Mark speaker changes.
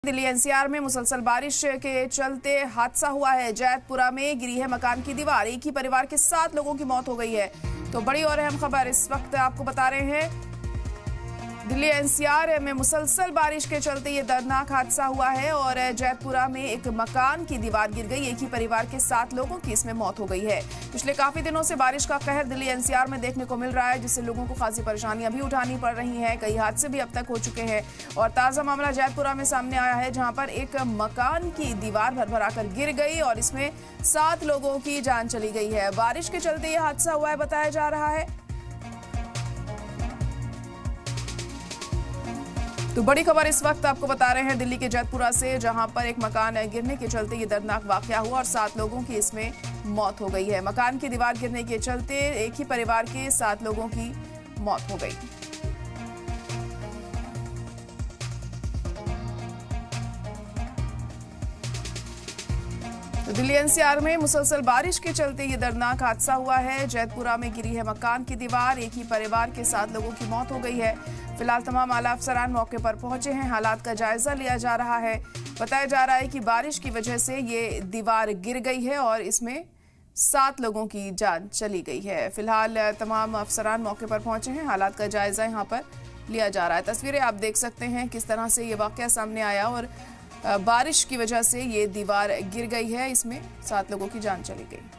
Speaker 1: Delhi NCR में मुसलसल बारिश के चलते हादसा हुआ है। जैतपुरा में गिरी है मकान की दीवार। एक ही परिवार के 7 लोगों की मौत हो गई है। तो बड़ी और अहम खबर इस वक्त आपको बता रहे हैं। दिल्ली एनसीआर में मुसलसल बारिश के चलते ये दर्दनाक हादसा हुआ है और जैतपुरा में एक मकान की दीवार गिर गई। एक ही परिवार के 7 लोगों की इसमें मौत हो गई है। पिछले काफी दिनों से बारिश का कहर दिल्ली एनसीआर में देखने को मिल रहा है, जिससे लोगों को खासी परेशानियां भी उठानी पड़ रही हैं। कई हादसे भी अब तक हो चुके हैं और ताजा मामला जैतपुरा में सामने आया है, जहां पर एक मकान की दीवार भरभरा कर गिर गई और इसमें 7 लोगों की जान चली गई है। बारिश के चलते यह हादसा हुआ है बताया जा रहा है। तो बड़ी खबर इस वक्त आपको बता रहे हैं दिल्ली के जैतपुरा से, जहां पर एक मकान गिरने के चलते ये दर्दनाक वाकया हुआ और 7 लोगों की इसमें मौत हो गई है। मकान की दीवार गिरने के चलते एक ही परिवार के 7 लोगों की मौत हो गई। तो दिल्ली एनसीआर में मुसलसल बारिश के चलते ये दर्दनाक हादसा हुआ है। जैतपुरा में गिरी है मकान की दीवार। एक ही परिवार के 7 लोगों की मौत हो गई है। फिलहाल तमाम आला अफसरान मौके पर पहुंचे हैं। हालात का जायजा लिया जा रहा है। बताया जा रहा है कि बारिश की वजह से ये दीवार गिर गई है और इसमें 7 लोगों की जान चली गई है। फिलहाल तमाम अफसरान मौके पर पहुंचे हैं। हालात का जायजा यहाँ पर लिया जा रहा है। तस्वीरें आप देख सकते हैं किस तरह से ये वाकया सामने आया और बारिश की वजह से ये दीवार गिर गई है। इसमें 7 लोगों की जान चली गई।